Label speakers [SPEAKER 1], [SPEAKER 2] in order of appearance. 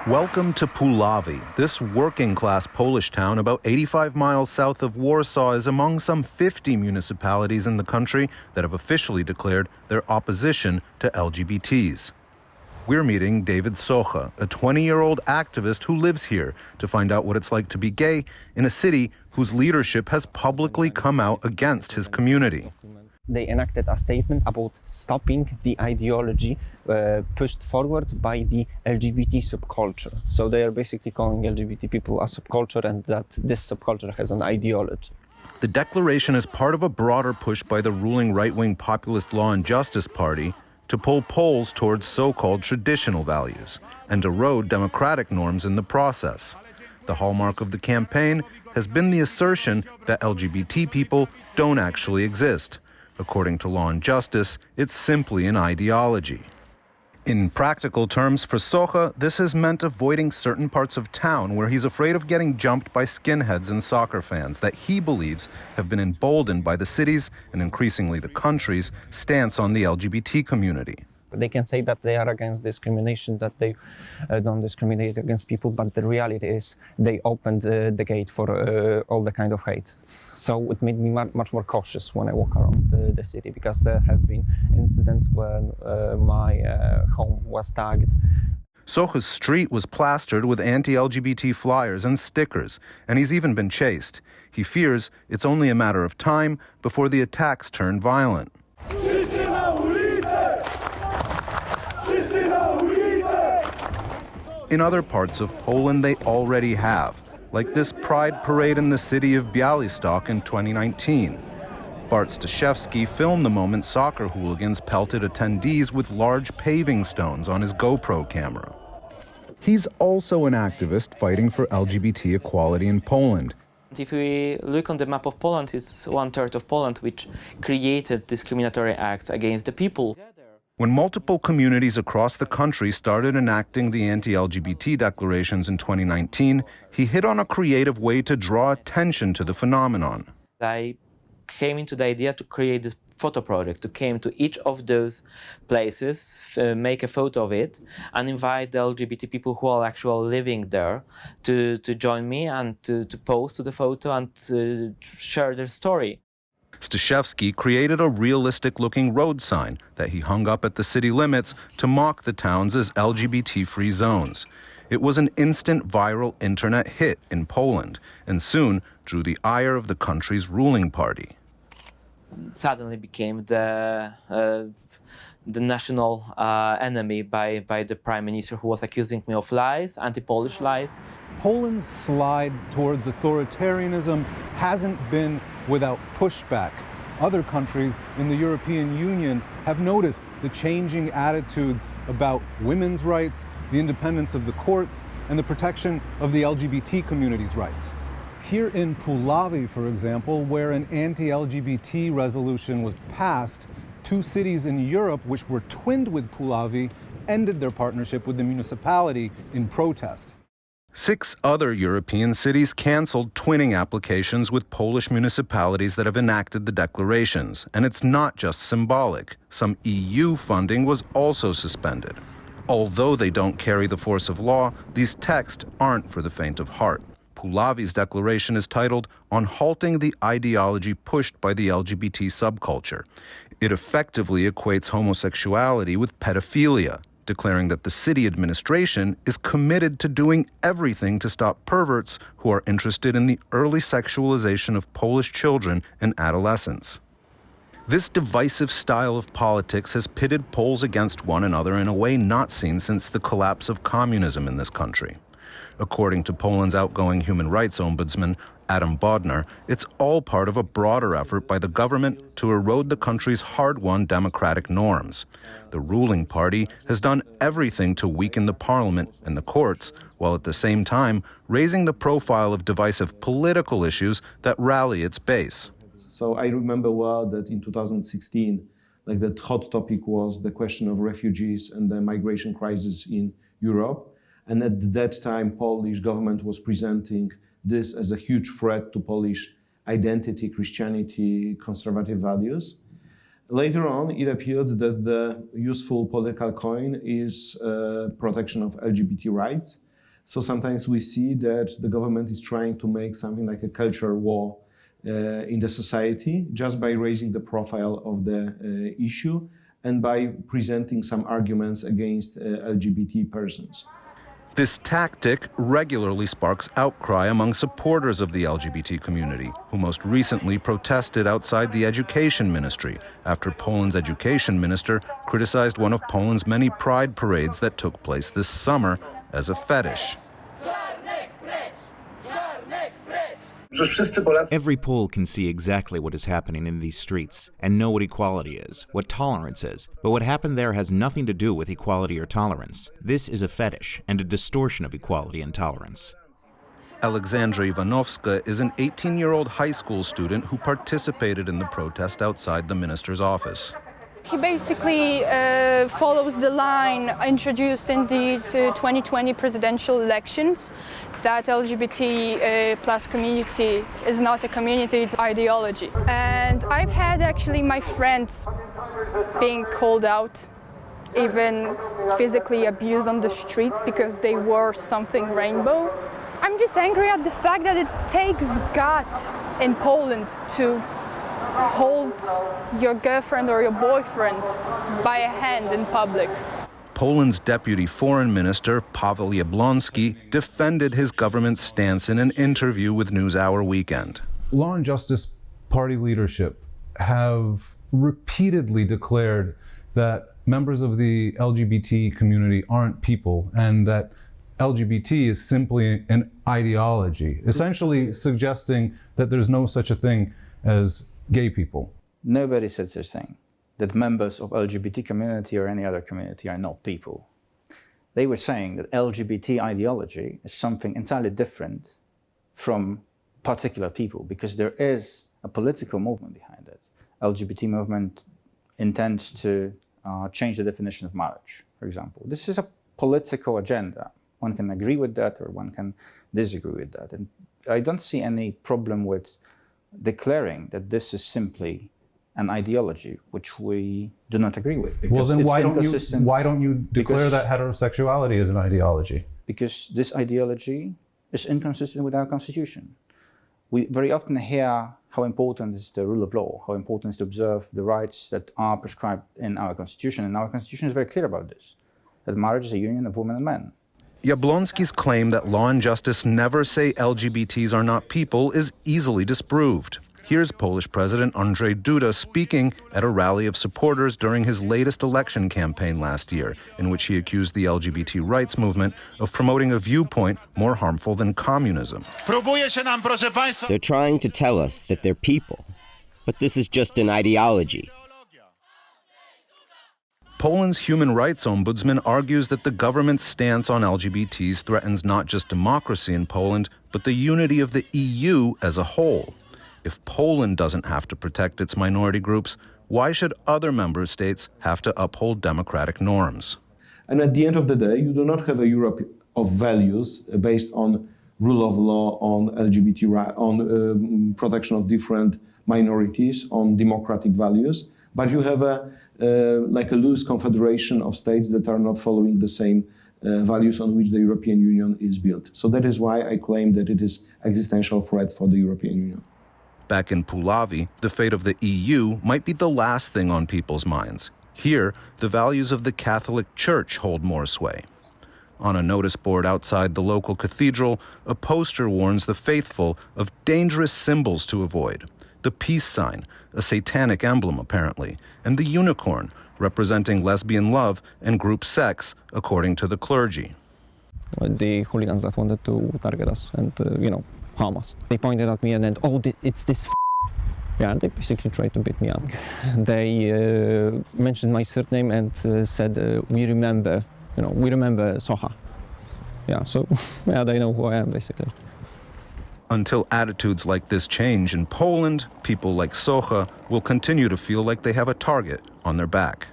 [SPEAKER 1] Welcome to Pulawy. This working-class Polish town about 85 miles south of Warsaw is among some 50 municipalities in the country that have officially declared their opposition to LGBTs. We're meeting David Socha, a 20-year-old activist who lives here, to find out what it's like to be gay in a city whose leadership has publicly come out against his community.
[SPEAKER 2] They enacted a statement about stopping the ideology pushed forward by the LGBT subculture. So they are basically calling LGBT people a subculture and that this subculture has an ideology.
[SPEAKER 1] The declaration is part of a broader push by the ruling right-wing populist Law and Justice Party to pull Poles towards so-called traditional values and erode democratic norms in the process. The hallmark of the campaign has been the assertion that LGBT people don't actually exist. According to Law and Justice, it's simply an ideology. In practical terms, for Socha, this has meant avoiding certain parts of town where he's afraid of getting jumped by skinheads and soccer fans that he believes have been emboldened by the city's, and increasingly the country's, stance on the LGBT community.
[SPEAKER 2] They can say that they are against discrimination, that they don't discriminate against people, but the reality is they opened the gate for all the kind of hate. So it made me much more cautious when I walk around the city, because there have been incidents when my home was tagged.
[SPEAKER 1] Socha's street was plastered with anti-LGBT flyers and stickers, and he's even been chased. He fears it's only a matter of time before the attacks turn violent. In other parts of Poland, they already have, like this pride parade in the city of Białystok in 2019. Bart Staszewski filmed the moment soccer hooligans pelted attendees with large paving stones on his GoPro camera. He's also an activist fighting for LGBT equality in Poland.
[SPEAKER 3] If we look on the map of Poland, it's 1/3 of Poland which created discriminatory acts against the people.
[SPEAKER 1] When multiple communities across the country started enacting the anti-LGBT declarations in 2019, he hit on a creative way to draw attention to the phenomenon.
[SPEAKER 3] I came into the idea to create this photo project, to came to each of those places, make a photo of it, and invite the LGBT people who are actually living there to join me and to pose to the photo and to share their story.
[SPEAKER 1] Staszewski created a realistic-looking road sign that he hung up at the city limits to mock the towns as LGBT-free zones. It was an instant viral internet hit in Poland and soon drew the ire of the country's ruling party.
[SPEAKER 3] Suddenly became the national enemy by the prime minister, who was accusing me of lies, anti-Polish lies.
[SPEAKER 4] Poland's slide towards authoritarianism hasn't been without pushback. Other countries in the European Union have noticed the changing attitudes about women's rights, the independence of the courts, and the protection of the LGBT community's rights. Here in Pulawy, for example, where an anti-LGBT resolution was passed, 2 cities in Europe which were twinned with Pulawy ended their partnership with the municipality in protest.
[SPEAKER 1] 6 other European cities canceled twinning applications with Polish municipalities that have enacted the declarations. And it's not just symbolic. Some EU funding was also suspended. Although they don't carry the force of law, these texts aren't for the faint of heart. Pulawy's declaration is titled "On Halting the Ideology Pushed by the LGBT Subculture." It effectively equates homosexuality with pedophilia, declaring that the city administration is committed to doing everything to stop perverts who are interested in the early sexualization of Polish children and adolescents. This divisive style of politics has pitted Poles against one another in a way not seen since the collapse of communism in this country. According to Poland's outgoing human rights ombudsman, Adam Bodnar, it's all part of a broader effort by the government to erode the country's hard-won democratic norms. The ruling party has done everything to weaken the parliament and the courts, while at the same time raising the profile of divisive political issues that rally its base.
[SPEAKER 5] So I remember well that in 2016, that hot topic was the question of refugees and the migration crisis in Europe. And at that time, Polish government was presenting this as a huge threat to Polish identity, Christianity, conservative values. Later on, it appeared that the useful political coin is protection of LGBT rights. So sometimes we see that the government is trying to make something like a culture war in the society just by raising the profile of the issue and by presenting some arguments against LGBT persons.
[SPEAKER 1] This tactic regularly sparks outcry among supporters of the LGBT community, who most recently protested outside the education ministry after Poland's education minister criticized one of Poland's many pride parades that took place this summer as a fetish.
[SPEAKER 6] Every Pole can see exactly what is happening in these streets and know what equality is, what tolerance is, but what happened there has nothing to do with equality or tolerance. This is a fetish and a distortion of equality and tolerance.
[SPEAKER 1] Aleksandra Iwanowska is an 18-year-old high school student who participated in the protest outside the minister's office.
[SPEAKER 7] He basically follows the line introduced in the 2020 presidential elections, that LGBT plus community is not a community, it's ideology. And I've had actually my friends being called out, even physically abused on the streets because they wore something rainbow. I'm just angry at the fact that it takes guts in Poland to hold your girlfriend or your boyfriend by a hand in public.
[SPEAKER 1] Poland's deputy foreign minister, Paweł Jablonski, defended his government's stance in an interview with NewsHour Weekend.
[SPEAKER 4] Law and Justice Party leadership have repeatedly declared that members of the LGBT community aren't people and that LGBT is simply an ideology, essentially suggesting that there's no such a thing as gay people.
[SPEAKER 8] Nobody said such thing, that members of LGBT community or any other community are not people. They were saying that LGBT ideology is something entirely different from particular people, because there is a political movement behind it. LGBT movement intends to change the definition of marriage, for example. This is a political agenda. One can agree with that or one can disagree with that. And I don't see any problem with declaring that this is simply an ideology which we do not agree with.
[SPEAKER 4] Well, then why don't you declare that heterosexuality is an ideology?
[SPEAKER 8] Because this ideology is inconsistent with our constitution. We very often hear how important is the rule of law, how important is to observe the rights that are prescribed in our constitution. And our constitution is very clear about this, that marriage is a union of women and men.
[SPEAKER 1] Jablonski's claim that Law and Justice never say LGBTs are not people is easily disproved. Here's Polish President Andrzej Duda speaking at a rally of supporters during his latest election campaign last year, in which he accused the LGBT rights movement of promoting a viewpoint more harmful than communism.
[SPEAKER 9] They're trying to tell us that they're people, but this is just an ideology.
[SPEAKER 1] Poland's human rights ombudsman argues that the government's stance on LGBTs threatens not just democracy in Poland, but the unity of the EU as a whole. If Poland doesn't have to protect its minority groups, why should other member states have to uphold democratic norms?
[SPEAKER 5] And at the end of the day, you do not have a Europe of values based on rule of law, on LGBT rights, on protection of different minorities, on democratic values, but you have like a loose confederation of states that are not following the same values on which the European Union is built. So that is why I claim that it is an existential threat for the European Union.
[SPEAKER 1] Back in Pulawy, the fate of the EU might be the last thing on people's minds. Here, the values of the Catholic Church hold more sway. On a notice board outside the local cathedral, a poster warns the faithful of dangerous symbols to avoid. The peace sign, a satanic emblem apparently, and the unicorn, representing lesbian love and group sex, according to the clergy.
[SPEAKER 2] The hooligans that wanted to target us and, harm us. They pointed at me and then, it's this Yeah, they basically tried to beat me up. They mentioned my surname and said, we remember Socha. Yeah, so yeah, they know who I am, basically.
[SPEAKER 1] Until attitudes like this change in Poland, people like Socha will continue to feel like they have a target on their back.